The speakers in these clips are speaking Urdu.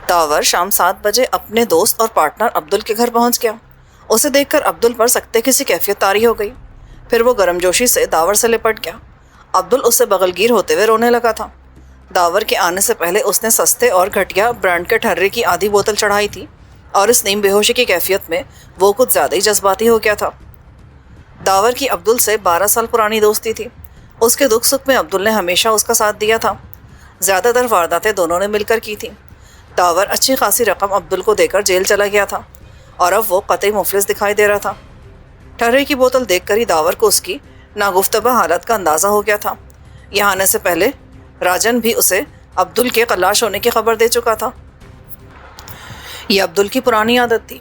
داور شام 7 بجے اپنے دوست اور پارٹنر عبدل کے گھر پہنچ گیا۔ اسے دیکھ کر عبدل پر سکتے کی سی کیفیت طاری ہو گئی۔ پھر وہ گرم جوشی سے داور سے لپٹ گیا۔ عبدل اس سے بغل گیر ہوتے ہوئے رونے لگا تھا۔ داور کے آنے سے پہلے اس نے سستے اور گھٹیا برانڈ کے ٹھرے کی آدھی بوتل چڑھائی تھی، اور اس نیم بے ہوشی کی کیفیت میں وہ کچھ زیادہ ہی جذباتی ہو گیا تھا۔ داور کی عبدل سے 12 سال پرانی دوستی تھی۔ اس کے دکھ سکھ میں عبدل نے ہمیشہ اس کا ساتھ دیا تھا۔ زیادہ تر وارداتیں دونوں نے مل کر کی تھیں۔ داور اچھی خاصی رقم عبدل کو دے کر جیل چلا گیا تھا، اور اب وہ قطعی مفلس دکھائی دے رہا تھا۔ ٹھرے کی بوتل دیکھ کر ہی داور کو اس کی ناگفتبہ حالت کا اندازہ ہو گیا تھا۔ یہاں آنے سے پہلے راجن بھی اسے عبدل کے خلاش ہونے کی خبر دے چکا تھا۔ یہ عبدل کی پرانی عادت تھی۔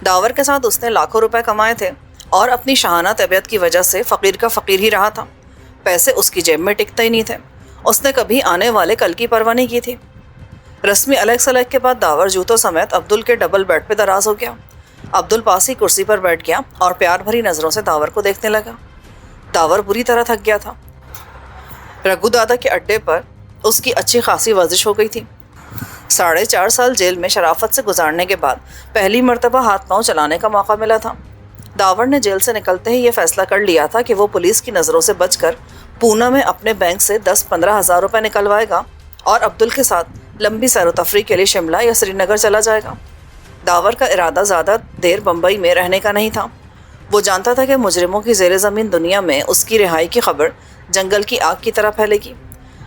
داور کے ساتھ اس نے لاکھوں روپے کمائے تھے، اور اپنی شاہانہ طبیعت کی وجہ سے فقیر کا فقیر ہی رہا تھا۔ پیسے اس کی جیب میں ٹکتے ہی نہیں تھے۔ اس نے کبھی آنے والے کل کی پرواہ نہیں کی تھی۔ رسمی الگ سلگ کے بعد داور جوتوں سمیت عبدل کے ڈبل بیڈ پہ دراز ہو گیا۔ عبدل پاس ہی کرسی پر بیٹھ گیا اور پیار بھری نظروں سے داور کو دیکھنے لگا۔ داور بری طرح تھک گیا تھا۔ رگو دادا کے اڈے پر اس کی اچھی خاصی ورزش ہو گئی تھی۔ 4.5 سال جیل میں شرافت سے گزارنے کے بعد پہلی مرتبہ ہاتھ پاؤں چلانے کا موقع ملا تھا۔ داور نے جیل سے نکلتے ہی یہ فیصلہ کر لیا تھا کہ وہ پولیس کی نظروں سے بچ کر پونا میں اپنے بینک سے 10-15 ہزار روپے نکلوائے گا، اور عبدل کے ساتھ لمبی سیر و تفریح کے لیے شملہ یا سری نگر چلا جائے گا۔ داور کا ارادہ زیادہ دیر بمبئی میں رہنے کا نہیں تھا۔ وہ جانتا تھا کہ مجرموں کی زیر زمین دنیا میں اس کی رہائی کی خبر جنگل کی آگ کی طرح پھیلے گی۔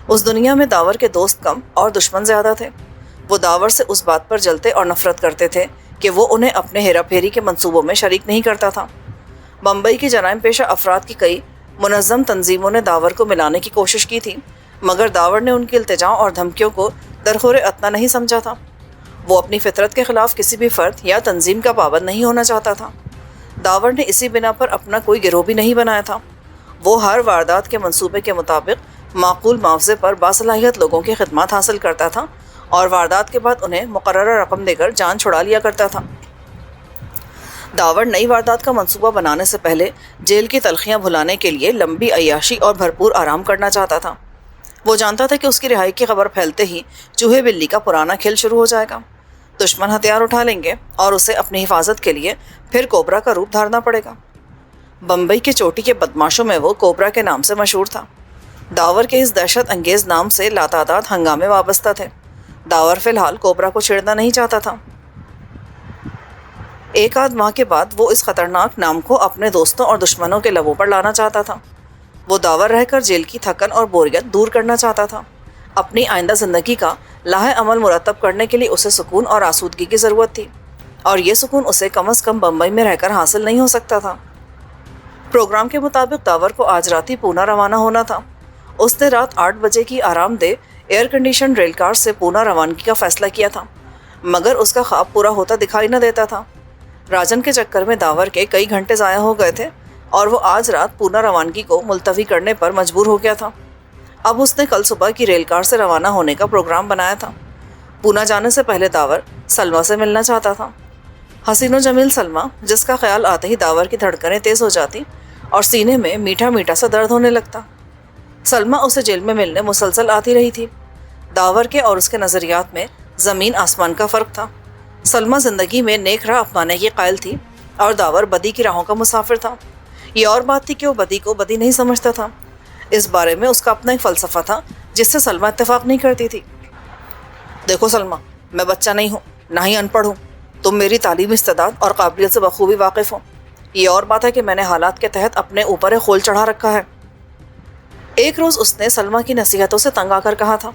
اس دنیا میں داور کے دوست کم اور دشمن زیادہ تھے۔ وہ داور سے اس بات پر جلتے اور نفرت کرتے تھے کہ وہ انہیں اپنے ہیرا پھیری کے منصوبوں میں شریک نہیں کرتا تھا۔ بمبئی کی جرائم پیشہ افراد کی کئی منظم تنظیموں نے داور کو ملانے کی کوشش کی تھی، مگر داور نے ان کی التجاؤں اور دھمکیوں کو درخور اتنا نہیں سمجھا تھا۔ وہ اپنی فطرت کے خلاف کسی بھی فرد یا تنظیم کا پابند نہیں ہونا چاہتا تھا۔ داور نے اسی بنا پر اپنا کوئی گروہ بھی نہیں بنایا تھا۔ وہ ہر واردات کے منصوبے کے مطابق معقول معاوضے پر باصلاحیت لوگوں کی خدمات حاصل کرتا تھا، اور واردات کے بعد انہیں مقررہ رقم دے کر جان چھڑا لیا کرتا تھا۔ داور نئی واردات کا منصوبہ بنانے سے پہلے جیل کی تلخیاں بھلانے کے لیے لمبی عیاشی اور بھرپور آرام کرنا چاہتا تھا۔ وہ جانتا تھا کہ اس کی رہائی کی خبر پھیلتے ہی چوہے بلی کا پرانا کھیل شروع ہو جائے گا۔ دشمن ہتھیار اٹھا لیں گے اور اسے اپنی حفاظت کے لیے پھر کوبرا کا روپ دھارنا پڑے گا۔ بمبئی کے چوٹی کے بدماشوں میں وہ کوبرا کے نام سے مشہور تھا۔ داور کے اس دہشت انگیز نام سے لاتعداد ہنگامے وابستہ تھے۔ داور فی الحال کوبرا کو چھیڑنا نہیں چاہتا تھا۔ ایک آدھ ماہ کے بعد وہ اس خطرناک نام کو اپنے دوستوں اور دشمنوں کے لبوں پر لانا چاہتا تھا۔ وہ داور رہ کر جیل کی تھکن اور بوریت دور کرنا چاہتا تھا۔ اپنی آئندہ زندگی کا لاہ عمل مرتب کرنے کے لیے اسے سکون اور آسودگی کی ضرورت تھی، اور یہ سکون اسے کم از کم بمبئی میں رہ کر حاصل نہیں ہو سکتا تھا۔ پروگرام کے مطابق داور کو آج رات ہی پونا روانہ ہونا تھا۔ اس نے رات 8 بجے کی آرام دہ ایئر کنڈیشن ریل کار سے پونا روانگی کا فیصلہ کیا تھا، مگر اس کا خواب پورا ہوتا دکھائی نہ دیتا تھا۔ راجن کے چکر میں داور کے کئی گھنٹے ضائع ہو گئے تھے، اور وہ آج رات پونا روانگی کو ملتوی کرنے پر مجبور ہو گیا تھا۔ اب اس نے کل صبح کی ریل کار سے روانہ ہونے کا پروگرام بنایا تھا۔ پونا جانے سے پہلے داور سلمیٰ سے ملنا چاہتا تھا۔ حسین و جمیل سلمیٰ، جس کا خیال آتے ہی داور کی دھڑکنیں تیز ہو جاتی اور سینے میں میٹھا میٹھا سا درد ہونے لگتا۔ سلمیٰ اسے جیل میں ملنے مسلسل آتی رہی تھی۔ داور کے اور اس کے نظریات میں زمین آسمان کا فرق تھا۔ سلمیٰ زندگی میں نیک راہ اپنانے کی قائل تھی، اور داور بدی کی راہوں کا مسافر تھا۔ یہ اور بات تھی کہ وہ بدی کو بدی نہیں سمجھتا تھا۔ اس بارے میں اس کا اپنا ایک فلسفہ تھا جس سے سلمیٰ اتفاق نہیں کرتی تھی۔ دیکھو سلمیٰ، میں بچہ نہیں ہوں، نہ ہی ان پڑھ ہوں۔ تم میری تعلیمی استعداد اور قابلیت سے بخوبی واقف ہو۔ یہ اور بات ہے کہ میں نے حالات کے تحت اپنے اوپر ایک خول چڑھا رکھا ہے۔ ایک روز اس نے سلمیٰ کی نصیحتوں سے تنگ آ کر کہا تھا،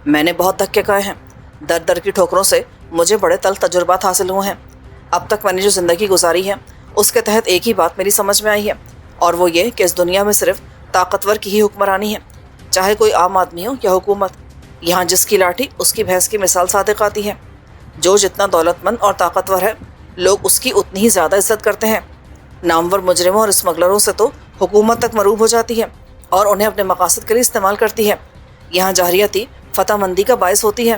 میں نے بہت دھکے کھائے ہیں، در در کی ٹھوکروں سے مجھے بڑے تلخ تجربات حاصل ہوئے ہیں۔ اب تک میں نے جو زندگی گزاری ہے اس کے تحت ایک ہی بات میری سمجھ میں آئی ہے، اور وہ یہ کہ اس دنیا میں صرف طاقتور کی ہی حکمرانی ہے، چاہے کوئی عام آدمی ہو یا حکومت۔ یہاں جس کی لاٹھی اس کی بھینس کی مثال صادق آتی ہے۔ جو جتنا دولت مند اور طاقتور ہے، لوگ اس کی اتنی ہی زیادہ عزت کرتے ہیں۔ نامور مجرموں اور اسمگلروں سے تو حکومت تک مروب ہو جاتی ہے اور انہیں اپنے مقاصد کے لیے استعمال کرتی ہے۔ یہاں جارحیتی فتح مندی کا باعث ہوتی ہے۔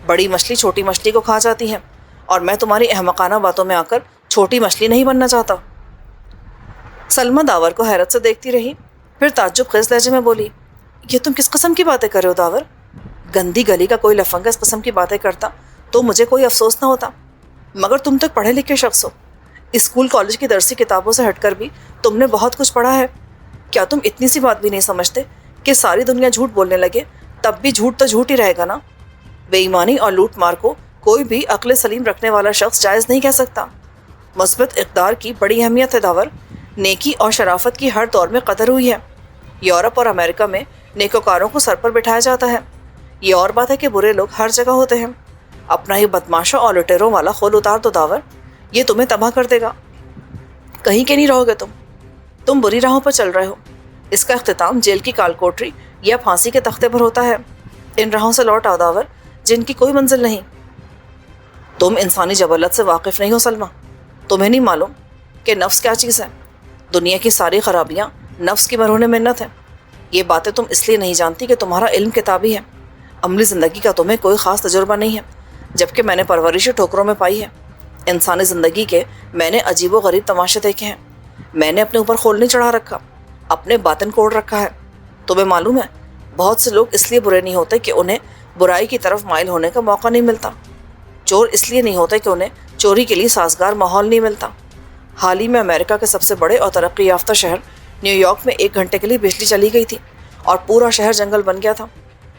بڑی مچھلی چھوٹی مچھلی کو کھا جاتی ہے، اور میں تمہاری احمقانہ باتوں میں آ کر چھوٹی مچھلی نہیں بننا چاہتا۔ سلمیٰ داور کو حیرت سے دیکھتی رہی، پھر تعجب خیز لہجے میں بولی، یہ تم کس قسم کی باتیں کر رہے ہو داور؟ گندی گلی کا کوئی لفنگا اس قسم کی باتیں کرتا تو مجھے کوئی افسوس نہ ہوتا، مگر تم تو پڑھے لکھے شخص ہو، اسکول کالج کی درسی کتابوں سے ہٹ کر بھی تم نے بہت کچھ پڑھا ہے۔ کیا تم اتنی سی بات بھی نہیں سمجھتے کہ ساری دنیا جھوٹ بولنے لگے تب بھی جھوٹ تو جھوٹ ہی رہے گا نا؟ بے ایمانی اور لوٹ مار کو کوئی بھی عقل سلیم رکھنے والا شخص جائز نہیں کہہ سکتا۔ مثبت اقدار کی بڑی اہمیت ہے داور، نیکی اور شرافت کی ہر دور میں قدر ہوئی ہے۔ یورپ اور امریکہ میں نیکوکاروں کو سر پر بٹھایا جاتا ہے، یہ اور بات ہے کہ برے لوگ ہر جگہ ہوتے ہیں۔ اپنا ہی بدماشوں اور لٹیروں والا خول اتار دو داور، یہ تمہیں تباہ کر دے گا، کہیں کے نہیں رہو گے تم بری راہوں پر چل رہے ہو۔ اس کا اختتام جیل کی کال کوٹری یا پھانسی کے تختے پر ہوتا ہے۔ ان راہوں سے لوٹ آؤ داور جن کی کوئی منزل نہیں۔ تم انسانی جبلت سے واقف نہیں ہو سلمہ، تمہیں نہیں معلوم کہ نفس کیا چیز ہے۔ دنیا کی ساری خرابیاں نفس کی مرہون منت ہیں۔ یہ باتیں تم اس لیے نہیں جانتی کہ تمہارا علم کتابی ہے، عملی زندگی کا تمہیں کوئی خاص تجربہ نہیں ہے، جبکہ میں نے پرورش ٹھوکروں میں پائی ہے۔ انسانی زندگی کے میں نے عجیب و غریب تماشے دیکھے ہیں، میں نے اپنے اوپر خول نہیں چڑھا رکھا، اپنے باطن کوڑ رکھا ہے۔ تمہیں معلوم ہے بہت سے لوگ اس لیے برے نہیں ہوتے کہ انہیں برائی کی طرف مائل ہونے کا موقع نہیں ملتا، چور اس لیے نہیں ہوتے کہ انہیں چوری کے لیے سازگار ماحول نہیں ملتا۔ حال ہی میں امریکہ کے سب سے بڑے اور ترقی یافتہ شہر نیو یارک میں 1 گھنٹے کے لیے بجلی چلی گئی تھی اور پورا شہر جنگل بن گیا تھا۔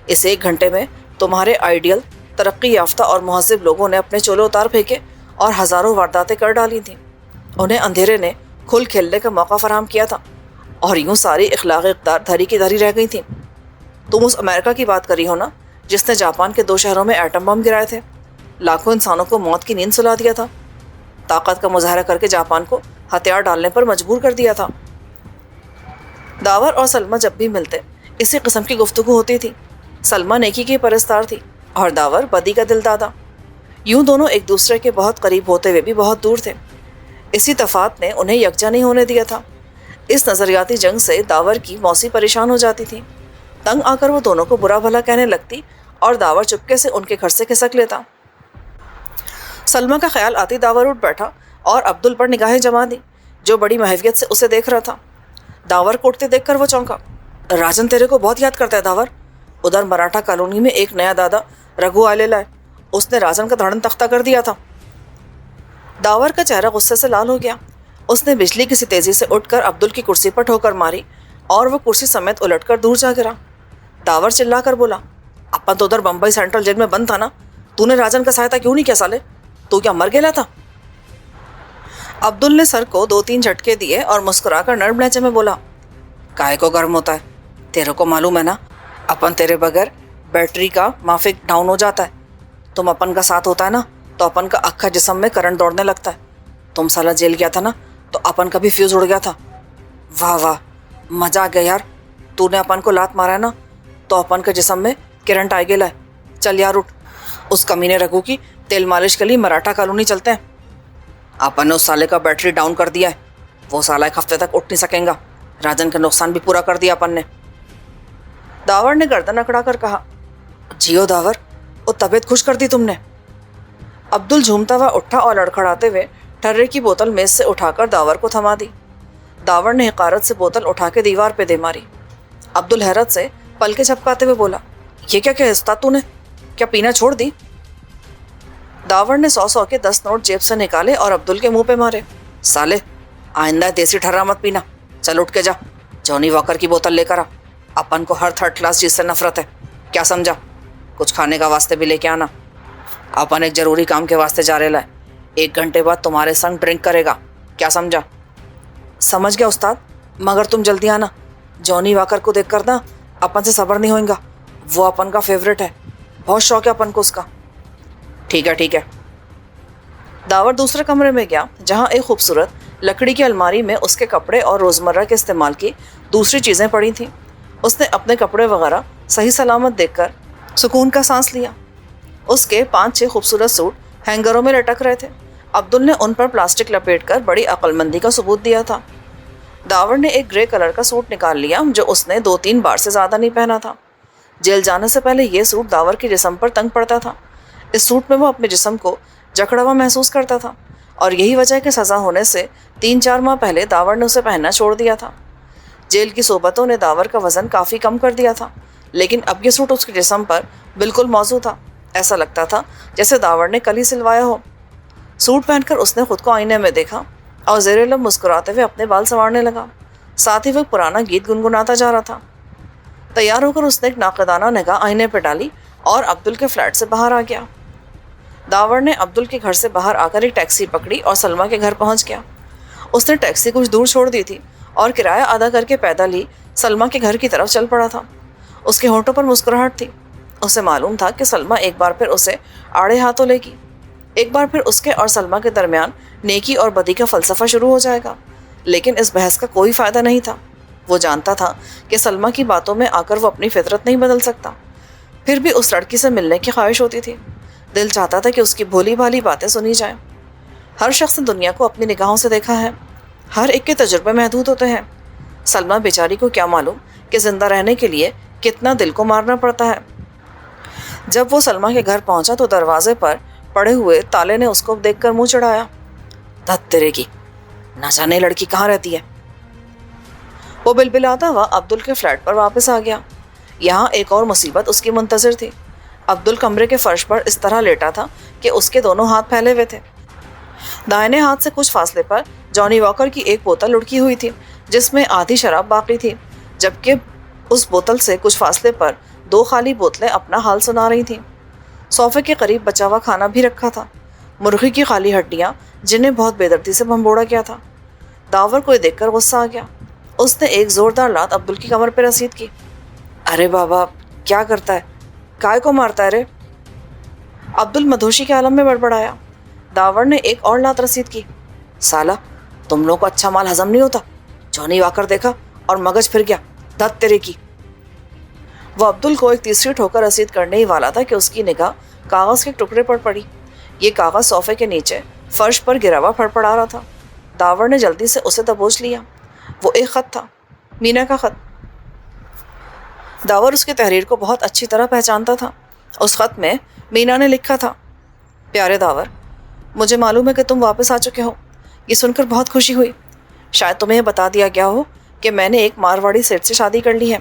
اس 1 گھنٹے میں تمہارے آئیڈیل ترقی یافتہ اور مہذب لوگوں نے اپنے چولے اتار پھینکے اور ہزاروں وارداتیں کر ڈالی تھیں۔ انہیں اندھیرے نے کھل کھیلنے کا موقع فراہم کیا تھا اور یوں ساری اخلاقی اقدار دھری کی دھری رہ گئی تھیں۔ تم اس امریکہ کی بات کری ہو نا جس نے جاپان کے 2 شہروں میں ایٹم بم گرائے تھے، لاکھوں انسانوں کو موت کی نیند سلا دیا تھا، طاقت کا مظاہرہ کر کے جاپان کو ہتھیار ڈالنے پر مجبور کر دیا تھا۔ داور اور سلمہ جب بھی ملتے اسی قسم کی گفتگو ہوتی تھی۔ سلمہ نیکی کی پرستار تھی اور داور بدی کا دل دادا، یوں دونوں ایک دوسرے کے بہت قریب ہوتے ہوئے بھی بہت دور تھے۔ اسی تفات نے انہیں یکجا نہیں ہونے دیا تھا۔ اس نظریاتی جنگ سے داور کی موسی پریشان ہو جاتی تھی، تنگ آ کر وہ دونوں کو برا بھلا کہنے لگتی اور داور چپکے سے ان کے گھر سے کھسک لیتا۔ سلمہ کا خیال آتی داور اٹھ بیٹھا اور عبدل پر نگاہیں جما دی جو بڑی محویت سے اسے دیکھ رہا تھا۔ داور کو اٹھتے دیکھ کر وہ چونکا۔ راجن تیرے کو بہت یاد کرتا ہے داور، ادھر مراٹھا کالونی میں ایک نیا دادا رگھو آلے لائے، اس نے راجن کا دھڑن تختہ کر دیا تھا۔ داور کا چہرہ غصے سے لال ہو گیا، اس نے بجلی کی سی تیزی سے اٹھ کر عبدل کی کرسی پر ٹھوکر ماری اور وہ کرسی سمیت الٹ کر دور جا گرا۔ داور چلا کر بولا، اپن تو ادھر بمبئی سینٹرل جیل میں بند تھا نا، تو نے راجن کا سہایتا کیوں نہیں کیا سالے؟ تو کیا مر گیا تھا؟ عبدل نے سر کو 2-3 جھٹکے دیے اور مسکرا کر نرم لہجے میں بولا، کائے کو گرم ہوتا ہے، تیرے کو معلوم ہے نا اپن تیرے بغیر بیٹری کا مافک ڈاؤن ہو جاتا ہے، تم اپن کا ساتھ ہوتا ہے نا تو اپن کا اکھا جسم میں کرنٹ دوڑنے لگتا ہے، تم سالہ جیل گیا تھا نا تو اپن کا بھی فیوز اڑ گیا تھا۔ واہ واہ مزہ آ گیا یار، تو نے اپن کو لات مارا ہے نا تو اپن کے جسم میں کرنٹ آئے گیا ہے، چل یار اٹھ، اس کمینے رگھو کی تیل مالش کے لیے مراٹھا کالونی چلتے ہیں، اپن نے اس سالے کا بیٹری ڈاؤن کر دیا ہے، وہ سالہ 1 ہفتے تک اٹھ نہیں سکیں گا، راجن کا نقصان بھی پورا کر دیا اپن نے۔ داور نے گردن اکڑا کر کہا، جیو داور، وہ طبیعت خوش کر دی تم نے۔ عبدل جھومتا ہوا اٹھا اور لڑکھڑاتے ہوئے ٹھرے کی بوتل میز سے اٹھا کر داور کو تھما دی۔ داور نے حقارت سے بوتل اٹھا کے دیوار پہ دے ماری۔ عبدل حیرت سے پلکیں جھپکاتے ہوئے بولا، یہ کیا استاد تو نے کیا پینا چھوڑ دی؟ داور نے 100 کے 10 نوٹ جیب سے نکالے اور عبدل کے منہ پہ مارے، سالے آئندہ دیسی ٹھرا مت پینا، چل اٹھ کے جا، جونی واکر کی بوتل لے کر آ، اپن کو ہر 3rd کلاس چیز سے نفرت ہے، کیا سمجھا؟ کچھ کھانے کا واسطے بھی لے کے آنا، اپن ایک ضروری کام کے واسطے جا رہے لائے، 1 گھنٹے بعد تمہارے سنگ ڈرنک کرے گا، کیا سمجھا؟ سمجھ گیا استاد، مگر تم جلدی آنا، جونی واکر کو دیکھ کر نا اپن سے صبر نہیں ہوئے گا، وہ اپن کا فیوریٹ ہے، بہت شوق ہے اپن کو اس کا۔ ٹھیک ہے ٹھیک ہے۔ داور دوسرے کمرے میں گیا جہاں ایک خوبصورت لکڑی کی الماری میں اس کے کپڑے اور روزمرہ کے استعمال کی دوسری چیزیں پڑی تھیں۔ اس نے اپنے کپڑے وغیرہ صحیح سلامت دیکھ کر سکون کا سانس لیا۔ اس کے 5-6 خوبصورت سوٹ ہینگروں میں لٹک رہے تھے، عبدل نے ان پر پلاسٹک لپیٹ کر بڑی عقل مندی کا ثبوت دیا تھا۔ داور نے ایک گرے کلر کا سوٹ نکال لیا جو اس نے 2-3 بار سے زیادہ نہیں پہنا تھا۔ جیل جانے سے پہلے یہ سوٹ داور کے جسم پر تنگ پڑتا تھا، اس سوٹ میں وہ اپنے جسم کو جکڑا ہوا محسوس کرتا تھا، اور یہی وجہ ہے کہ سزا ہونے سے 3-4 ماہ پہلے داور نے اسے پہننا چھوڑ دیا تھا۔ جیل کی صحبتوں نے داور کا وزن کافی کم کر دیا تھا، لیکن اب یہ سوٹ اس کے جسم پر بالکل موزوں تھا. ایسا لگتا تھا جیسے داور نے کل ہی سلوایا ہو. سوٹ پہن کر اس نے خود کو آئینے میں دیکھا اور زیر لب مسکراتے ہوئے اپنے بال سنوارنے لگا. ساتھ ہی وہ پرانا گیت گنگناتا جا رہا تھا. تیار ہو کر اس نے ایک ناقدانہ نگاہ آئینے پہ ڈالی اور عبدل کے فلیٹ سے باہر آ گیا. داور نے عبدل کے گھر سے باہر آ کر ایک ٹیکسی پکڑی اور سلمیٰ کے گھر پہنچ گیا. اس نے ٹیکسی کچھ دور چھوڑ دی تھی اور کرایہ ادا کر کے پیدل ہی سلمیٰ کے گھر کی طرف چل پڑا تھا. اس کے ہونٹوں پر مسکراہٹ تھی. اسے معلوم تھا کہ سلمیٰ ایک بار پھر اسے آڑے ہاتھوں لے گی. ایک بار پھر اس کے اور سلمیٰ کے درمیان نیکی اور بدی کا فلسفہ شروع ہو جائے گا. لیکن اس بحث کا کوئی فائدہ نہیں تھا. وہ جانتا تھا کہ سلمیٰ کی باتوں میں آ کر وہ اپنی فطرت نہیں بدل سکتا. پھر بھی اس لڑکی سے ملنے کی خواہش ہوتی تھی. دل چاہتا تھا کہ اس کی بھولی بھالی باتیں سنی جائیں. ہر شخص نے دنیا کو اپنی نگاہوں سے دیکھا ہے. ہر ایک کے تجربے محدود ہوتے ہیں. سلمیٰ بیچاری کو کیا معلوم کہ زندہ رہنے کے لیے کتنا دل کو مارنا پڑتا ہے. جب وہ سلمیٰ کے گھر پہنچا تو دروازے پر پڑے ہوئے تالے نے اس کو دیکھ کر منہ چڑھایا. دھت تیرے کی، نہ جانے لڑکی کہاں رہتی ہے. وہ بلبلاتا ہوا عبدل کے فلیٹ پر واپس آ گیا. یہاں ایک اور مصیبت اس کی منتظر تھی. عبدل کمرے کے فرش پر اس طرح لیٹا تھا کہ اس کے دونوں ہاتھ پھیلے ہوئے تھے. دائیں ہاتھ سے کچھ فاصلے پر جانی واکر کی ایک بوتل لڑکی ہوئی تھی جس میں آدھی شراب باقی تھی، جبکہ اس بوتل سے کچھ فاصلے پر 2 خالی بوتلیں اپنا حال سنا رہی تھیں. صوفے کے قریب بچا ہوا کھانا بھی رکھا تھا، مرغی کی خالی ہڈیاں جنہیں بہت بے دردی سے بھنبوڑا کیا تھا. داور کو دیکھ کر غصہ آ گیا. اس نے ایک زوردار لات عبدل کی کمر پہ رسید کی. ارے بابا، کیا کرتا ہے؟ کائے کو مارتا ہے رے؟ عبدل مدہوشی کے عالم میں بڑبڑایا. داور نے ایک اور لات رسید کی. سالا، تم لوگوں کو اچھا مال ہضم نہیں ہوتا. جانی واکر دیکھا اور مگج پھر گیا. دھت تیرے کی. وہ عبدل کو ایک تیسری ٹھوکر رسید کرنے ہی والا تھا کہ اس کی نگاہ کاغذ کے ٹکڑے پر پڑی. یہ کاغذ صوفے کے نیچے فرش پر گرا ہوا پھڑپڑا رہا تھا. داور نے جلدی سے اسے دبوچ لیا. وہ ایک خط تھا، مینا کا خط. داور اس کی تحریر کو بہت اچھی طرح پہچانتا تھا. اس خط میں مینا نے لکھا تھا: پیارے داور، مجھے معلوم ہے کہ تم واپس آ چکے ہو. یہ سن کر بہت خوشی ہوئی. شاید تمہیں بتا دیا گیا ہو کہ میں نے ایک مارواڑی سیٹ سے شادی کر لی ہے.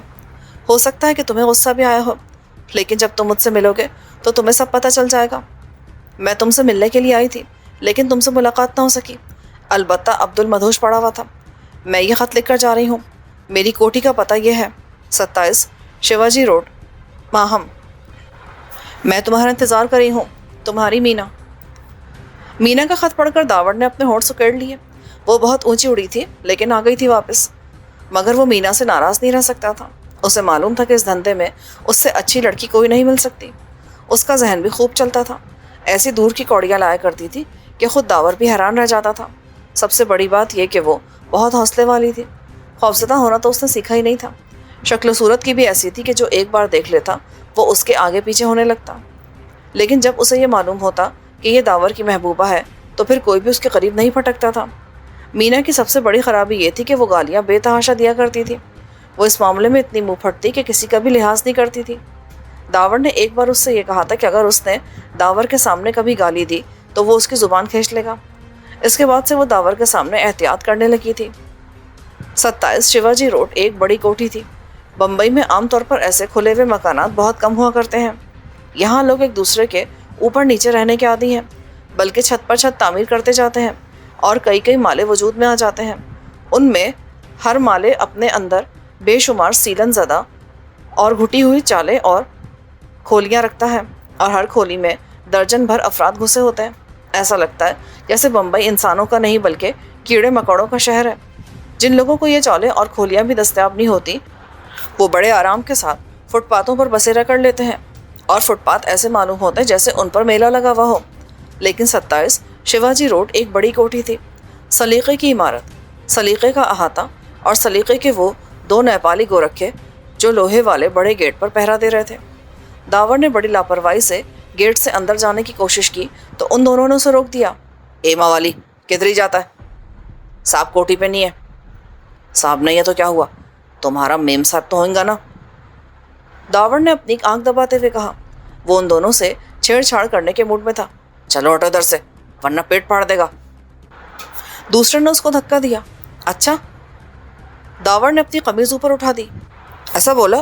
ہو سکتا ہے کہ تمہیں غصہ بھی آیا ہو، لیکن جب تم مجھ سے ملو گے تو تمہیں سب پتہ چل جائے گا. میں تم سے ملنے کے لیے آئی تھی لیکن تم سے ملاقات نہ ہو سکی. البتہ عبدل مدہوش پڑا ہوا تھا. میں یہ خط لکھ کر جا رہی ہوں. میری کوٹھی کا پتہ یہ ہے: 27 شیواجی روڈ، ماہم. میں تمہارا انتظار کر رہی ہوں. تمہاری مینا. مینا کا خط پڑھ کر داور نے اپنے ہونٹ سکیڑ لیے. وہ بہت اونچی اڑی تھی لیکن آ گئی تھی واپس. مگر وہ مینا سے ناراض نہیں رہ سکتا تھا. اسے معلوم تھا کہ اس دھندے میں اس سے اچھی لڑکی کوئی نہیں مل سکتی. اس کا ذہن بھی خوب چلتا تھا. ایسی دور کی کوڑیاں لایا کرتی تھی کہ خود داور بھی حیران رہ جاتا تھا. سب سے بڑی بات یہ کہ وہ بہت حوصلے والی تھی. خوفزدہ ہونا تو اس نے سیکھا ہی نہیں تھا. شکل و صورت کی بھی ایسی تھی کہ جو ایک بار دیکھ لیتا وہ اس کے آگے پیچھے ہونے لگتا. لیکن جب اسے یہ معلوم ہوتا کہ یہ داور کی محبوبہ ہے تو پھر کوئی بھی اس کے قریب نہیں پھٹکتا تھا. مینا کی سب سے بڑی خرابی یہ تھی کہ وہ گالیاں بے تحاشا دیا کرتی تھی. وہ اس معاملے میں اتنی منہ پھٹتی کہ کسی کا بھی لحاظ نہیں کرتی تھی. داور نے ایک بار اس سے یہ کہا تھا کہ اگر اس نے داور کے سامنے کبھی گالی دی تو وہ اس کی زبان کھینچ لے گا. اس کے بعد سے وہ داور کے سامنے احتیاط کرنے لگی تھی. 27 شیواجی روڈ ایک بڑی کوٹھی تھی. بمبئی میں عام طور پر ایسے کھلے ہوئے مکانات بہت کم ہوا کرتے ہیں. یہاں لوگ ایک دوسرے کے اوپر نیچے رہنے کے عادی ہیں، بلکہ چھت پر چھت تعمیر کرتے جاتے ہیں اور کئی مالے وجود میں آ جاتے ہیں. ان میں ہر مالے اپنے اندر بے شمار سیلن زدہ اور گھٹی ہوئی چالیں اور کھولیاں رکھتا ہے، اور ہر کھولی میں درجن بھر افراد گھسے ہوتے ہیں. ایسا لگتا ہے جیسے بمبئی انسانوں کا نہیں بلکہ کیڑے مکوڑوں کا شہر ہے. جن لوگوں کو یہ چالیں اور کھولیاں بھی دستیاب نہیں ہوتی وہ بڑے آرام کے ساتھ فٹ پاتھوں پر بسیرا کر لیتے ہیں، اور فٹ پاتھ ایسے معلوم ہوتے ہیں جیسے ان پر میلہ لگا ہوا ہو. لیکن 27 شیواجی روڈ ایک بڑی کوٹھی تھی. سلیقے کی عمارت، سلیقے کا احاطہ اور سلیقے کے وہ 2 نیپالی گورکھے جو لوہے والے بڑے گیٹ پر پہرا دے رہے تھے. داور نے بڑی لاپرواہی سے گیٹ سے اندر جانے کی کوشش کی تو ان دونوں نے اسے روک دیا. اے ماوالی، کدھر ہی جاتا ہے؟ صاحب کوٹھی پہ نہیں ہے. صاحب نہیں ہے تو کیا ہوا؟ تمہارا میم صاحب تو ہوئیں گا نا. داور نے اپنی آنکھ دباتے ہوئے کہا. وہ ان دونوں سے چھیڑ چھاڑ کرنے کے موڈ میں تھا. چلو ہٹو ادھر سے ورنہ پیٹ پھاڑ دے گا. دوسرے نے اس کو دھکا دیا. اچھا. داور نے اپنی قمیض اوپر اٹھا دی. ایسا بولا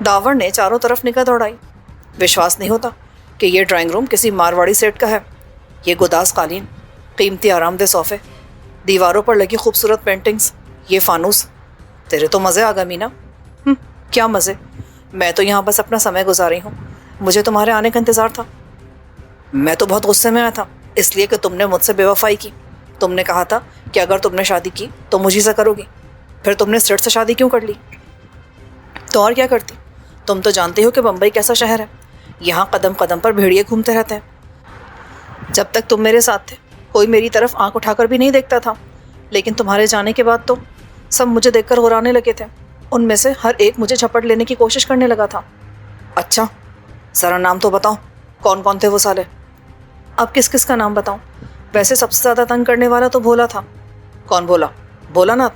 داور نے چاروں طرف نگاہ دوڑائی۔ وشواس نہیں ہوتا کہ یہ ڈرائنگ روم کسی مارواڑی سیٹ کا ہے۔ یہ گداز قالین، قیمتی آرام دہ صوفے، دیواروں پر لگی خوبصورت پینٹنگز، یہ فانوس۔ تیرے تو مزے آ گئے مینا۔ کیا مزے؟ میں تو یہاں بس اپنا سمے گزار رہی ہوں، مجھے تمہارے آنے کا انتظار تھا۔ میں تو بہت غصے میں آیا تھا، اس لیے کہ تم نے مجھ سے بے وفائی کی۔ تم نے کہا تھا کہ اگر تم نے شادی کی تو مجھے سے کرو گی، پھر تم نے سیٹ سے شادی کیوں کر لی؟ تو اور کیا کرتی؟ تم تو جانتے ہو کہ بمبئی کیسا شہر ہے، یہاں قدم قدم پر بھیڑیے گھومتے رہتے ہیں۔ جب تک تم میرے ساتھ تھے کوئی میری طرف آنکھ اٹھا کر بھی نہیں دیکھتا تھا، لیکن تمہارے جانے کے بعد تو سب مجھے دیکھ کر غرانے لگے تھے، ان میں سے ہر ایک مجھے جھپٹ لینے کی کوشش کرنے لگا تھا۔ اچھا ذرا نام تو بتاؤ، کون کون تھے وہ سالے؟ اب کس کس کا نام بتاؤں؟ ویسے سب سے زیادہ تنگ کرنے والا تو بھولا تھا۔ کون بھولا؟ بھولا ناتھ؟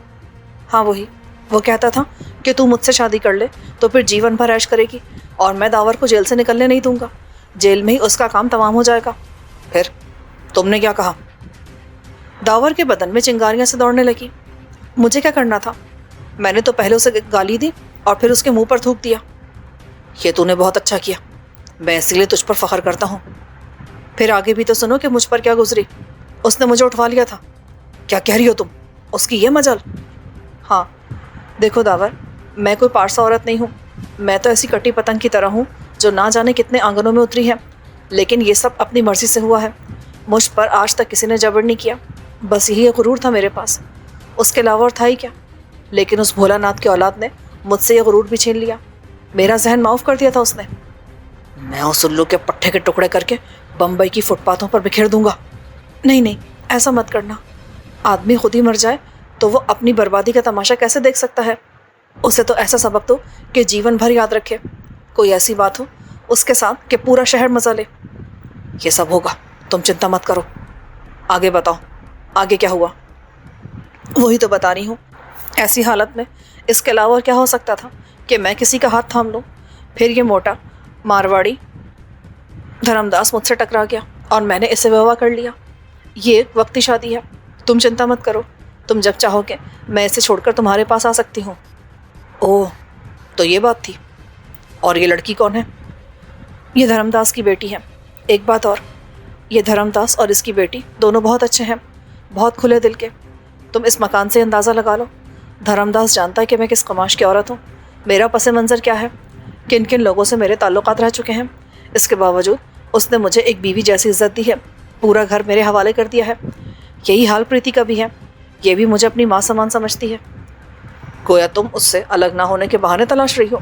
ہاں وہی۔ وہ کہتا تھا کہ تو مجھ سے شادی کر لے تو پھر جیون بھر عیش کرے گی اور میں داور کو جیل سے نکلنے نہیں دوں گا، جیل میں ہی اس کا کام تمام ہو جائے گا۔ پھر تم نے کیا کہا؟ داور کے بدن میں چنگاریاں سے دوڑنے لگی۔ مجھے کیا کرنا تھا؟ میں نے تو پہلے اسے گالی دی اور پھر اس کے منہ پر تھوک دیا۔ یہ تو نے بہت اچھا کیا، میں اسی لیے تجھ پر فخر کرتا ہوں۔ پھر آگے بھی تو سنو کہ مجھ پر کیا گزری۔ اس نے مجھے اٹھوا لیا تھا۔ کیا کہہ رہی ہو تم؟ اس کی یہ مجال؟ ہاں دیکھو داور، میں کوئی پارسا عورت نہیں ہوں، میں تو ایسی کٹی پتنگ کی طرح ہوں جو نہ جانے کتنے آنگنوں میں اتری ہے، لیکن یہ سب اپنی مرضی سے ہوا ہے، مجھ پر آج تک کسی نے جبر نہیں کیا، بس یہی ایک غرور تھا میرے پاس، اس کے علاوہ اور تھا ہی کیا؟ لیکن اس بھولا ناتھ کی اولاد نے مجھ سے یہ غرور بھی چھین لیا، میرا ذہن معاف کر دیا تھا اس نے۔ میں اس الو کے پٹھے کے ٹکڑے کر کے بمبئی کی فٹ پاتھوں پر بکھیر دوں گا۔ نہیں نہیں، ایسا مت کرنا، آدمی خود ہی مر جائے تو وہ اپنی بربادی کا تماشا کیسے دیکھ سکتا ہے؟ اسے تو ایسا سبق دو کہ جیون بھر یاد رکھے، کوئی ایسی بات ہو اس کے ساتھ کہ پورا شہر مزہ لے۔ یہ سب ہوگا، تم چنتا مت کرو۔ آگے بتاؤ، آگے کیا ہوا؟ وہی تو بتا رہی ہوں، ایسی حالت میں اس کے علاوہ اور کیا ہو سکتا تھا کہ میں کسی کا ہاتھ تھام لوں؟ پھر یہ موٹا مارواڑی دھرم داس مجھ سے ٹکرا گیا اور میں نے اسے بیوہ کر لیا۔ یہ ایک وقتی شادی ہے، تم چنتا مت کرو، تم جب چاہو گے میں اسے چھوڑ کر تمہارے پاس آ سکتی ہوں۔ اوہ تو یہ بات تھی۔ اور یہ لڑکی کون ہے؟ یہ دھرم داس کی بیٹی ہے۔ ایک بات اور، یہ دھرم داس اور اس کی بیٹی دونوں بہت اچھے ہیں، بہت کھلے دل کے۔ تم اس مکان سے اندازہ لگا لو، دھرم داس جانتا ہے کہ میں کس قماش کی عورت ہوں، میرا پس منظر کیا ہے، کن کن لوگوں سے میرے تعلقات رہ چکے ہیں۔ اس کے باوجود اس نے مجھے ایک بیوی جیسی عزت دی ہے، پورا گھر میرے حوالے کر دیا ہے۔ یہی حال پریتی کا بھی ہے، یہ بھی مجھے اپنی ماں سامان سمجھتی ہے۔ گویا تم اس سے الگ نہ ہونے کے بہانے تلاش رہی ہو۔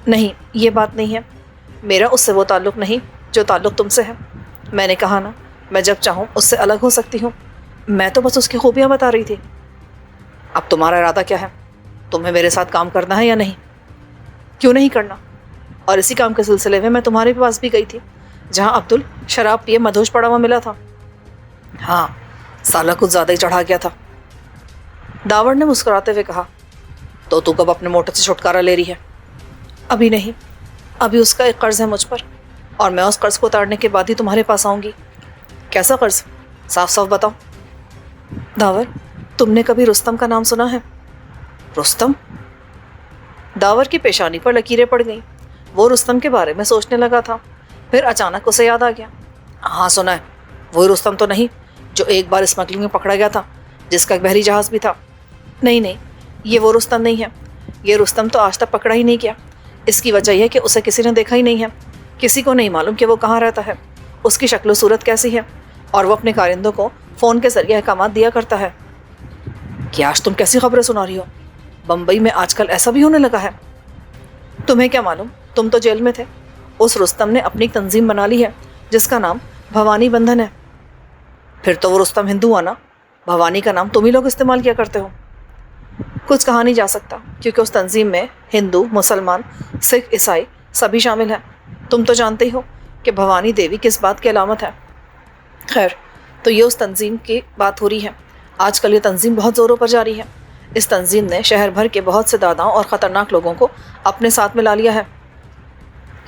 نہیں، یہ بات نہیں ہے، میرا اس سے وہ تعلق نہیں جو تعلق تم سے ہے۔ میں نے کہا نا، میں جب چاہوں اس سے الگ ہو سکتی ہوں، میں تو بس اس کی خوبیاں بتا رہی تھی۔ اب تمہارا ارادہ کیا ہے؟ تمہیں میرے ساتھ کام کرنا ہے یا نہیں؟ کیوں نہیں کرنا؟ اور اسی کام کے سلسلے میں میں تمہارے پاس بھی گئی تھی، جہاں عبدل شراب پیے مدہوش پڑا ہوا ملا تھا۔ ہاں، سالہ کچھ زیادہ ہی چڑھا گیا تھا، داور نے مسکراتے ہوئے کہا۔ تو کب اپنے موٹر سے چھٹکارا لے رہی ہے؟ ابھی نہیں، ابھی اس کا ایک قرض ہے مجھ پر، اور میں اس قرض کو اتارنے کے بعد ہی تمہارے پاس آؤں گی۔ کیسا قرض؟ صاف صاف بتاؤ۔ داور، تم نے کبھی رستم کا نام سنا ہے؟ رستم؟ داور کی پیشانی پر لکیریں پڑ گئیں، وہ رستم کے بارے میں سوچنے لگا تھا، پھر اچانک اسے یاد آ گیا۔ ہاں سنا ہے، وہی رستم تو نہیں جو ایک بار اسمگلنگ میں پکڑا گیا تھا، جس کا ایک بحری جہاز بھی تھا؟ نہیں، یہ وہ رستم نہیں ہے، یہ رستم تو آج تک پکڑا ہی نہیں گیا۔ اس کی وجہ یہ کہ اسے کسی نے دیکھا ہی نہیں ہے، کسی کو نہیں معلوم کہ وہ کہاں رہتا ہے، اس کی شکل و صورت کیسی ہے، اور وہ اپنے کارندوں کو فون کے ذریعے احکامات دیا کرتا ہے۔ کہ آج تم کیسی خبریں سنا رہی ہو؟ بمبئی میں آج کل ایسا بھی ہونے لگا ہے؟ تمہیں کیا معلوم، تم تو جیل میں تھے۔ اس رستم نے اپنی تنظیم بنا لی ہے جس کا نام بھوانی بندھن ہے۔ پھر تو وہ رستم ہندو آنا، بھوانی کا نام تم ہی لوگ استعمال کیا کرتے ہو۔ کچھ کہا نہیں جا سکتا، کیونکہ اس تنظیم میں ہندو، مسلمان، سکھ، عیسائی سبھی شامل ہیں۔ تم تو جانتے ہی ہو کہ بھوانی دیوی کس بات کی علامت ہے۔ خیر، تو یہ اس تنظیم کی بات ہو رہی ہے۔ آج کل یہ تنظیم بہت زوروں پر جاری ہے۔ اس تنظیم نے شہر بھر کے بہت سے داداؤں اور خطرناک لوگوں کو اپنے ساتھ ملا لیا ہے۔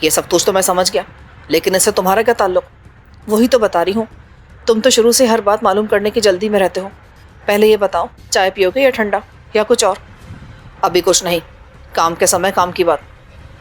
یہ سب کچھ تو میں سمجھ گیا، لیکن اس سے تمہارا کیا تعلق؟ وہی تو بتا رہی ہوں، تم تو شروع سے ہر بات معلوم کرنے کی جلدی میں رہتے ہو۔ پہلے یہ بتاؤ، چائے پیو گے یا ٹھنڈا یا کچھ اور؟ ابھی کچھ نہیں، کام کے سمے کام کی بات۔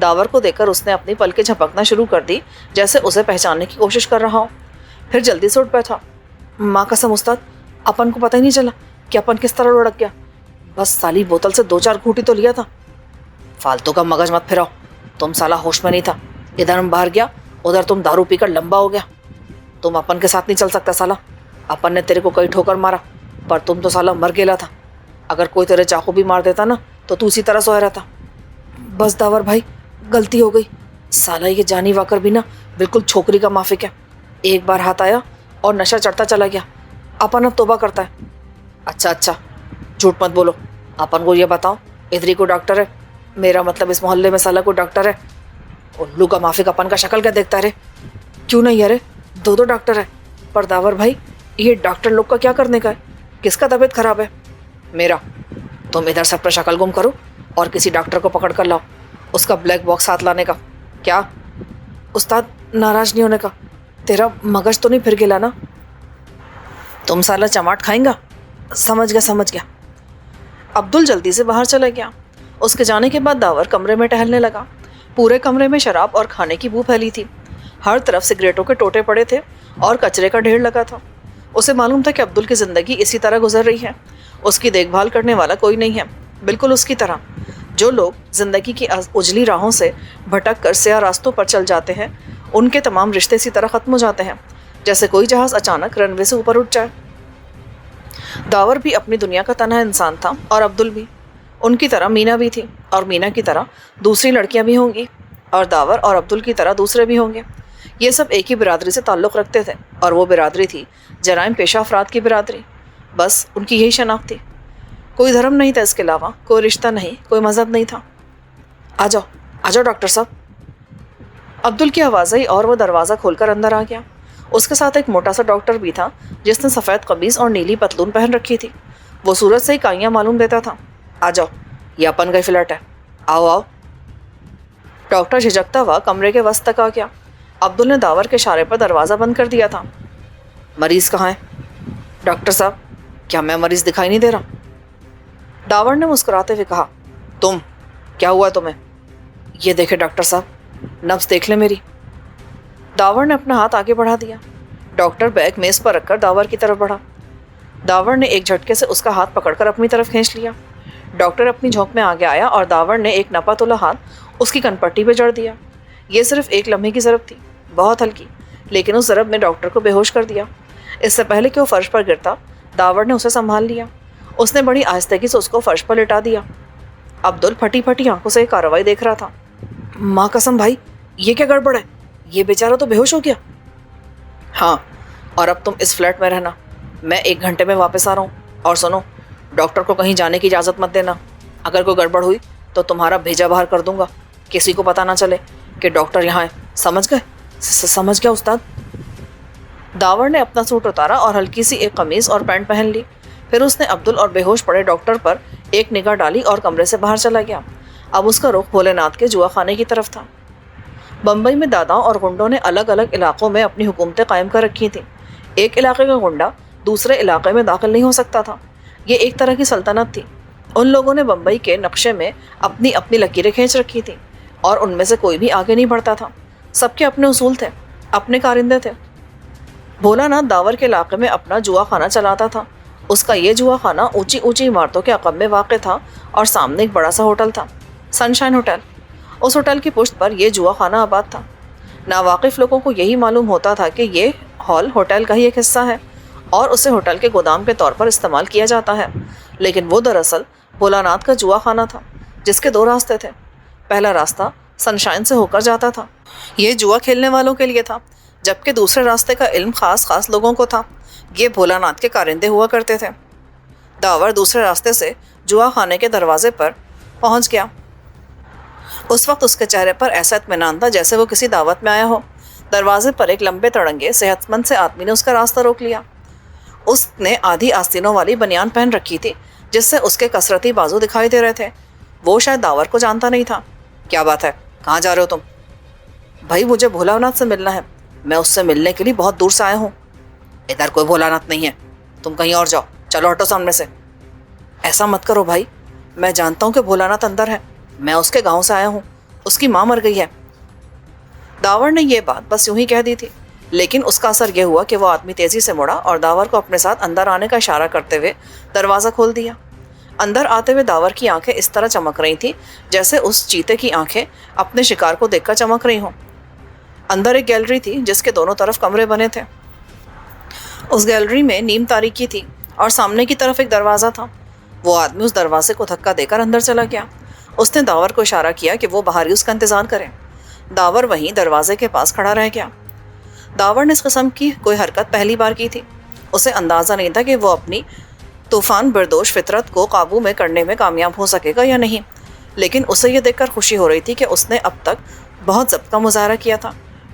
داور کو دیکھ کر اس نے اپنی پلکیں جھپکنا شروع کر دی جیسے اسے پہچاننے کی کوشش کر رہا ہو. پھر جلدی سے اٹھ بیٹھا. ماں قسم استاد, اپن کو پتہ ہی نہیں چلا کہ اپن کس طرح لڑک گیا. بس سالی بوتل سے 2-4 گھوٹی تو لیا تھا. فالتو کا مغز مت پھراؤ, تم سالا ہوش میں نہیں تھا. ادھر ہم باہر گیا, ادھر تم دارو پی کر لمبا ہو گیا. تم اپن کے ساتھ نہیں چل سکتا سالا. اپن نے تیرے کو کئی ٹھوکر مارا, پر تم تو سالا مر گیا تھا. اگر کوئی تیرے چاقو بھی مار دیتا نا تو اسی طرح سویا رہتا. بس داور بھائی, غلطی ہو گئی. سالا یہ جانی واکر بھی نا بالکل چھوکری کا مافک ہے. ایک بار ہاتھ آیا اور نشہ چڑھتا چلا گیا. اپن اب توبہ کرتا ہے. اچھا, جھوٹ مت بولو. اپن کو یہ بتاؤ, ادھر ہی کو ڈاکٹر ہے؟ میرا مطلب اس محلے میں سالا کو ڈاکٹر ہے. الو کا مافک اپن کا شکل کیا دیکھتا رہے. کیوں نہیں یارے, 2 ڈاکٹر ہے. پر داور بھائی, یہ ڈاکٹر لوگ کا کیا کرنے کا ہے؟ کس کا طبیعت خراب ہے؟ میرا. تم ادھر سے اپنا شکل گم کرو اور کسی ڈاکٹر کو پکڑ کر لاؤ. اس کا بلیک باکس ہاتھ لانے کا. کیا استاد, ناراض نہیں ہونے کا. تیرا مغز تو نہیں پھر گلا نا؟ تم سالا چماٹ کھائیں گا. سمجھ گیا. عبدل جلدی سے باہر چلا گیا. اس کے جانے کے بعد داور کمرے میں ٹہلنے لگا. پورے کمرے میں شراب اور کھانے کی بو پھیلی تھی. ہر طرف سگریٹوں کے ٹوٹے پڑے تھے اور کچرے کا ڈھیر لگا تھا. اسے معلوم تھا کہ عبدل کی زندگی اسی طرح گزر رہی ہے. اس کی دیکھ بھال کرنے والا کوئی نہیں ہے, بالکل اس کی طرح. جو لوگ زندگی کی اجلی راہوں سے بھٹک کر سیاہ راستوں پر چل جاتے ہیں, ان کے تمام رشتے اسی طرح ختم ہو جاتے ہیں جیسے کوئی جہاز اچانک رن وے سے اوپر اٹھ جائے. داور بھی اپنی دنیا کا تنہا انسان تھا اور عبدل بھی. ان کی طرح مینا بھی تھی, اور مینا کی طرح دوسری لڑکیاں بھی ہوں گی, اور داور اور عبدل کی طرح دوسرے بھی ہوں گے. یہ سب ایک ہی برادری سے تعلق رکھتے تھے, اور وہ برادری تھی جرائم پیشہ افراد کی برادری. بس ان کی یہی شناخت تھی. کوئی دھرم نہیں تھا اس کے علاوہ, کوئی رشتہ نہیں, کوئی مذہب نہیں تھا. آ جاؤ ڈاکٹر صاحب. عبدل کی آواز آئی اور وہ دروازہ کھول کر اندر آ گیا. اس کے ساتھ ایک موٹا سا ڈاکٹر بھی تھا جس نے سفید قمیض اور نیلی پتلون پہن رکھی تھی. وہ صورت سے ہی کائیاں معلوم دیتا تھا. آ جاؤ, یہ اپن کا فلیٹ ہے. آؤ. ڈاکٹر جھجکتا ہوا کمرے کے وسط تک آ گیا. عبدل نے داور کے اشارے پر دروازہ بند کر دیا تھا. مریض کہاں ہے؟ ڈاکٹر صاحب, کیا میں مریض دکھائی نہیں دے رہا؟ داور نے مسکراتے ہوئے کہا. تم, کیا ہوا تمہیں؟ یہ دیکھے ڈاکٹر صاحب, نبض دیکھ لیں میری. داور نے اپنا ہاتھ آگے بڑھا دیا. ڈاکٹر بیگ میز پر رکھ کر داور کی طرف بڑھا. داور نے ایک جھٹکے سے اس کا ہاتھ پکڑ کر اپنی طرف کھینچ لیا. ڈاکٹر اپنی جھونک میں آگے آیا اور داور نے ایک نپا تولا ہاتھ اس کی کن پٹی پہ جڑ دیا. یہ صرف ایک لمحے کی ضرب تھی, بہت ہلکی, لیکن اس ضرب نے ڈاکٹر کو بے ہوش کر دیا. اس سے پہلے کہ وہ فرش پر گرتا, داور نے اسے سنبھال لیا. اس نے بڑی آہستگی سے اس کو فرش پر لٹا دیا. عبدل پھٹی پھٹی آنکھوں سے یہ کارروائی دیکھ رہا تھا. ماں قسم بھائی, یہ کیا گڑبڑ ہے؟ یہ بیچارہ تو بے ہوش ہو گیا. ہاں, اور اب تم اس فلیٹ میں رہنا. میں 1 گھنٹے میں واپس آ رہا ہوں. اور سنو, ڈاکٹر کو کہیں جانے کی اجازت مت دینا. اگر کوئی گڑبڑ ہوئی تو تمہارا بھیجا باہر کر دوں گا. کسی کو پتہ نہ چلے کہ ڈاکٹر یہاں ہے. سمجھ گئے؟ سمجھ گیا استاد. داور نے اپنا سوٹ اتارا اور ہلکی سی ایک قمیض اور پینٹ پہن لی. پھر اس نے عبدل اور بے ہوش پڑے ڈاکٹر پر ایک نگاہ ڈالی اور کمرے سے باہر چلا گیا. اب اس کا رخ بھولے ناتھ کے جوا خانے کی طرف تھا. بمبئی میں داداؤں اور گنڈوں نے الگ الگ علاقوں میں اپنی حکومتیں قائم کر رکھی تھیں. ایک علاقے کا گنڈا دوسرے علاقے میں داخل نہیں ہو سکتا تھا. یہ ایک طرح کی سلطنت تھی. ان لوگوں نے بمبئی کے نقشے میں اپنی اپنی لکیریں کھینچ رکھی تھیں, اور ان میں سے کوئی بھی آگے نہیں بڑھتا تھا. سب کے اپنے اصول تھے, اپنے کارندے تھے. بھولا ناتھ داور کے علاقے میں اپنا جوا خانہ چلاتا تھا. اس کا یہ جوا خانہ اونچی اونچی عمارتوں کے عقب میں واقع تھا, اور سامنے ایک بڑا سا ہوٹل تھا, سن شائن ہوٹل. اس ہوٹل کی پشت پر یہ جوا خانہ آباد تھا. ناواقف لوگوں کو یہی معلوم ہوتا تھا کہ یہ ہال ہوٹل کا ہی ایک حصہ ہے, اور اسے ہوٹل کے گودام کے طور پر استعمال کیا جاتا ہے. لیکن وہ دراصل بھولا ناتھ کا جوا خانہ تھا, جس کے 2 راستے تھے. پہلا راستہ سن شائن سے ہو کر جاتا تھا. یہ جوا کھیلنے والوں کے لیے تھا, جبکہ دوسرے راستے کا علم خاص لوگوں کو تھا. یہ بھولا ناتھ کے کارندے ہوا کرتے تھے. داور دوسرے راستے سے جوا خانے کے دروازے پر پہنچ گیا. اس وقت اس کے چہرے پر ایسا اطمینان تھا جیسے وہ کسی دعوت میں آیا ہو. دروازے پر ایک لمبے تڑنگے صحت مند سے آدمی نے اس کا راستہ روک لیا. اس نے آدھی آستینوں والی بنیان پہن رکھی تھی, جس سے اس کے کثرتی بازو دکھائی دے رہے تھے. وہ شاید داور کو جانتا نہیں تھا. کیا بات ہے, کہاں جا رہے ہو تم؟ بھائی, مجھے بھولا ناتھ سے ملنا ہے. میں اس سے ملنے کے لیے بہت دور سے آیا ہوں. ادھر کوئی بھولا ناتھ نہیں ہے, تم کہیں اور جاؤ. چلو ہٹو سامنے سے. ایسا مت کرو بھائی, میں جانتا ہوں کہ بھولا ناتھ اندر ہے. میں اس کے گاؤں سے آیا ہوں. اس کی ماں مر گئی ہے۔ داور نے یہ بات بس یوں ہی کہہ دی تھی، لیکن اس کا اثر یہ ہوا کہ وہ آدمی تیزی سے مڑا اور داور کو اپنے ساتھ اندر آنے کا اشارہ کرتے ہوئے دروازہ کھول دیا۔ اندر آتے ہوئے داور کی آنکھیں اس طرح چمک رہی تھیں جیسے اس چیتے کی آنکھیں اپنے شکار کو دیکھ کر چمک رہی ہوں۔ اندر ایک گیلری تھی جس کے دونوں طرف کمرے بنے تھے۔ اس گیلری میں نیم تاریکی تھی اور سامنے کی طرف ایک دروازہ تھا۔ وہ آدمی اس دروازے کو دھکا دے کر اندر چلا گیا۔ اس نے داور کو اشارہ کیا کہ وہ باہر ہی اس کا انتظار کرے۔ داور وہیں دروازے کے پاس کھڑا رہ گیا۔ داور نے اس قسم کی کوئی حرکت پہلی بار کی تھی۔ اسے اندازہ نہیں تھا کہ وہ اپنی طوفان بردوش فطرت کو قابو میں کرنے میں کامیاب ہو سکے گا یا نہیں، لیکن اسے یہ دیکھ کر خوشی ہو رہی تھی کہ اس نے اب تک بہت ضبط کا مظاہرہ کیا تھا،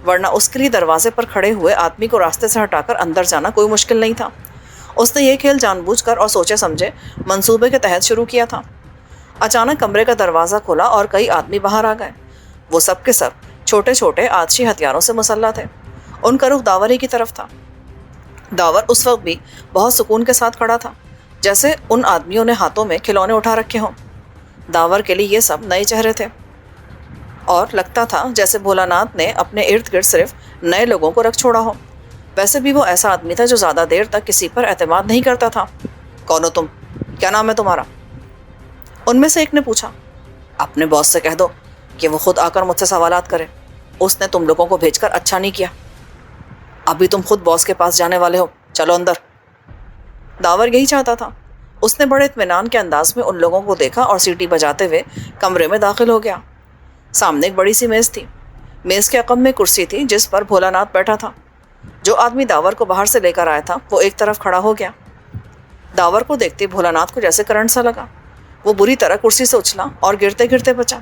ورنہ اس کے لیے دروازے پر کھڑے ہوئے آدمی کو راستے سے ہٹا کر اندر جانا کوئی مشکل نہیں تھا۔ اس نے یہ کھیل جان بوجھ کر اور سوچے سمجھے منصوبے کے تحت شروع کیا تھا۔ اچانک کمرے کا دروازہ کھلا اور کئی آدمی باہر آ گئے۔ وہ سب کے سب چھوٹے چھوٹے آتشی ہتھیاروں سے مسلح تھے۔ ان کا رخ داور ہی کی طرف تھا۔ داور اس وقت بھی بہت سکون کے ساتھ کھڑا تھا، جیسے ان آدمیوں نے ہاتھوں میں کھلونے اٹھا رکھے ہوں۔ داور کے لیے یہ سب نئے چہرے تھے اور لگتا تھا جیسے بھولا ناتھ نے اپنے ارد گرد صرف نئے لوگوں کو رکھ چھوڑا ہو۔ ویسے بھی وہ ایسا آدمی تھا جو زیادہ دیر تک کسی پر اعتماد نہیں کرتا تھا۔ کون ہو تم؟ کیا نام ہے تمہارا؟ ان میں سے ایک نے پوچھا۔ اپنے باس سے کہہ دو کہ وہ خود آ کر مجھ سے سوالات کرے۔ اس نے تم لوگوں کو بھیج کر اچھا نہیں کیا۔ ابھی تم خود باس کے پاس جانے والے ہو، چلو اندر۔ داور یہی چاہتا تھا۔ اس نے بڑے اطمینان کے انداز میں ان لوگوں کو دیکھا اور سیٹی بجاتے ہوئے کمرے میں داخل ہو گیا۔ سامنے ایک بڑی سی میز تھی۔ میز کے عقب میں کرسی تھی جس پر بھولا ناتھ بیٹھا تھا۔ جو آدمی داور کو باہر سے لے کر آیا تھا وہ ایک طرف کھڑا ہو گیا۔ داور کو دیکھتے بھولا ناتھ کو جیسے کرنٹ سا لگا۔ وہ بری طرح کرسی سے اچھلا اور گرتے گرتے بچا۔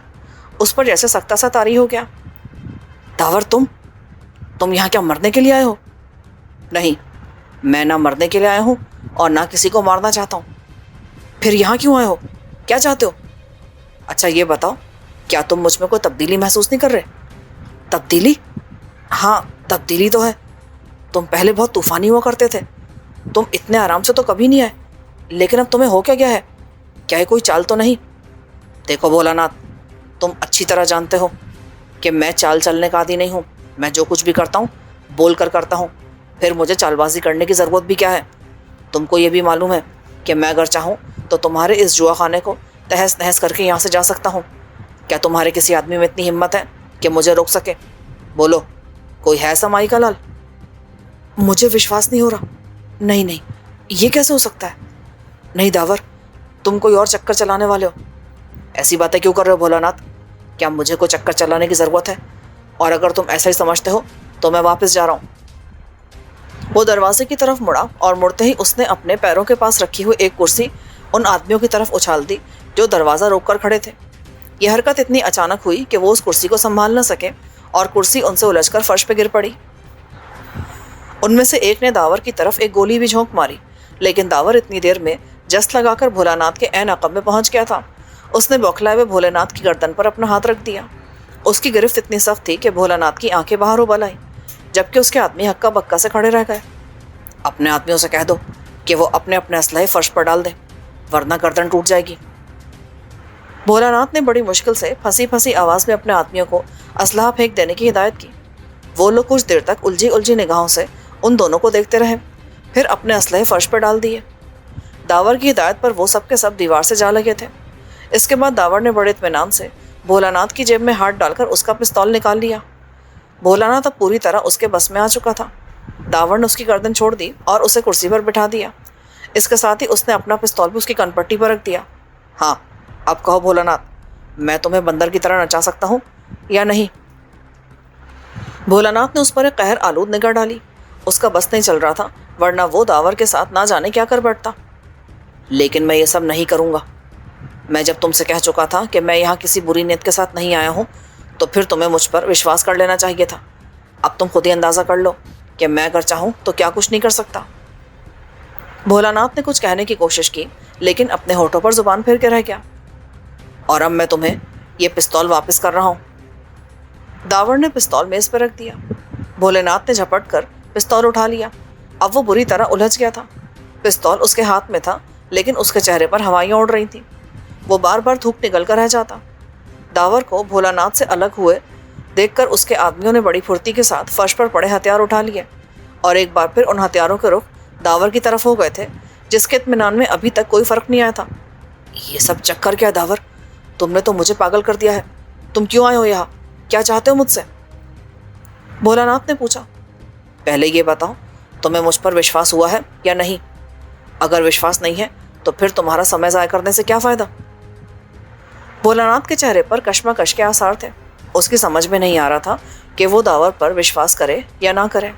اس پر جیسے سختہ سا طاری ہو گیا۔ داور، تم یہاں کیا مرنے کے لیے آئے ہو؟ نہیں، میں نہ مرنے کے لیے آیا ہوں اور نہ کسی کو مارنا چاہتا ہوں۔ پھر یہاں کیوں آئے ہو؟ کیا چاہتے ہو؟ اچھا یہ بتاؤ، کیا تم مجھ میں کوئی تبدیلی محسوس نہیں کر رہے؟ تبدیلی؟ ہاں، تبدیلی تو ہے۔ تم پہلے بہت طوفانی ہوا کرتے تھے۔ تم اتنے آرام سے تو کبھی نہیں آئے، لیکن اب تمہیں ہو کیا گیا ہے؟ کیا یہ کوئی چال تو نہیں؟ دیکھو بھولا ناتھ، تم اچھی طرح جانتے ہو کہ میں چال چلنے کا عادی نہیں ہوں۔ میں جو کچھ بھی کرتا ہوں بول کر کرتا ہوں، پھر مجھے چال بازی کرنے کی ضرورت بھی کیا ہے؟ تم کو یہ بھی معلوم ہے کہ میں اگر چاہوں تو تمہارے اس جوا خانے کو تہس نہس کر کے یہاں سے جا سکتا ہوں۔ کیا تمہارے کسی آدمی میں اتنی ہمت ہے کہ مجھے روک سکے؟ بولو، کوئی ہے سمائی کا لال؟ مجھے وشواس نہیں ہو رہا۔ نہیں، یہ کیسے ہو سکتا ہے؟ نہیں داور، تم کوئی اور چکر چلانے والے ہو۔ ایسی باتیں کیوں کر رہے ہو بھولا ناتھ؟ کیا مجھے کوئی چکر چلانے کی ضرورت ہے؟ اور اگر تم ایسا ہی سمجھتے ہو تو میں واپس جا رہا ہوں۔ وہ دروازے کی طرف مڑا اور مڑتے ہی اس نے اپنے پیروں کے پاس رکھی ہوئی ایک کرسی ان آدمیوں کی طرف اچھال دی جو دروازہ روک کر کھڑے تھے۔ یہ حرکت اتنی اچانک ہوئی کہ وہ اس کرسی کو سنبھال نہ سکے اور کرسی ان سے الجھ کر فرش پہ گر پڑی۔ ان میں سے ایک نے داور کی طرف ایک گولی بھی جھونک ماری، لیکن داور اتنی دیر میں جست لگا کر بھولا ناتھ کے عین عقب میں پہنچ گیا تھا۔ اس نے بوکھلائے ہوئے بھولے ناتھ کی گردن پر اپنا ہاتھ رکھ دیا۔ اس کی گرفت اتنی سخت تھی کہ بھولا ناتھ کی آنکھیں باہر ابل آئیں، جبکہ اس کے آدمی ہکا بکا سے کھڑے رہ گئے۔ اپنے آدمیوں سے کہہ دو کہ وہ اپنے اپنے اسلحے فرش پر ڈال دیں، ورنہ گردن ٹوٹ جائے گی۔ بھولا ناتھ نے بڑی مشکل سے پھنسی پھنسی آواز میں اپنے آدمیوں کو اسلحہ پھینک دینے کی ہدایت کی۔ وہ لوگ کچھ دیر تک الجھی نگاہوں سے ان دونوں کو دیکھتے رہے، پھر اپنے اسلحے فرش پر ڈال دیے۔ داور کی ہدایت پر وہ سب کے سب دیوار سے جا لگے تھے۔ اس کے بعد داور نے بڑے اطمینان سے بھولا ناتھ کی جیب میں ہاتھ ڈال کر اس کا پستول نکال لیا۔ بھولا ناتھ اب پوری طرح اس کے بس میں آ چکا تھا۔ داور نے اس کی گردن چھوڑ دی اور اسے کرسی پر بٹھا دیا۔ اس کے ساتھ ہی اس نے اپنا پستول بھی اس کی کن پٹی پر رکھ دیا۔ ہاں، اب کہو بھولا ناتھ، میں تمہیں بندر کی طرح نچا سکتا ہوں یا نہیں؟ بھولا ناتھ نے اس پر ایک قہر آلود نگاہ ڈالی۔ اس کا بس نہیں چل رہا تھا، ورنہ وہ داور کے ساتھ نہ جانے کیا کر بیٹھتا۔ لیکن میں یہ سب نہیں کروں گا۔ میں جب تم سے کہہ چکا تھا کہ میں یہاں کسی بری نیت کے ساتھ نہیں آیا ہوں تو پھر تمہیں مجھ پر وشواس کر لینا چاہیے تھا۔ اب تم خود ہی اندازہ کر لو کہ میں اگر چاہوں تو کیا کچھ نہیں کر سکتا۔ بھولا ناتھ نے کچھ کہنے کی کوشش کی، لیکن اپنے ہونٹوں پر زبان پھیر کے رہ گیا۔ اور اب میں تمہیں یہ پستول واپس کر رہا ہوں۔ داور نے پستول میز پر رکھ دیا۔ بھولے ناتھ نے جھپٹ کر پستول اٹھا لیا۔ اب وہ بری طرح الجھ گیا تھا۔ پستول اس کے ہاتھ میں تھا، لیکن اس کے چہرے پر ہوائیاں اڑ رہی تھیں۔ وہ بار بار تھوک نکل کر رہ جاتا۔ داور کو بھولا ناتھ سے الگ ہوئے دیکھ کر اس کے آدمیوں نے بڑی پھرتی کے ساتھ فرش پر پڑے ہتھیار اٹھا لیے اور ایک بار پھر ان ہتھیاروں کے رخ داور کی طرف ہو گئے تھے جس کے اطمینان میں ابھی تک کوئی فرق نہیں آیا تھا۔ یہ سب چکر کیا داور؟ تم نے تو مجھے پاگل کر دیا ہے۔ تم کیوں آئے ہو یہاں؟ کیا چاہتے ہو مجھ سے؟ بھولا ناتھ نے پوچھا۔ پہلے یہ بتاؤ تمہیں مجھ پر وشواس ہوا ہے یا نہیں؟ اگر وشواس نہیں ہے تو پھر تمہارا سمے ضائع کرنے سے کیا فائدہ؟ بھولا ناتھ کے چہرے پر کشمکش کے آثار تھے۔ اس کی سمجھ میں نہیں آ رہا تھا کہ وہ داور پر وشواس کرے یا نہ کرے۔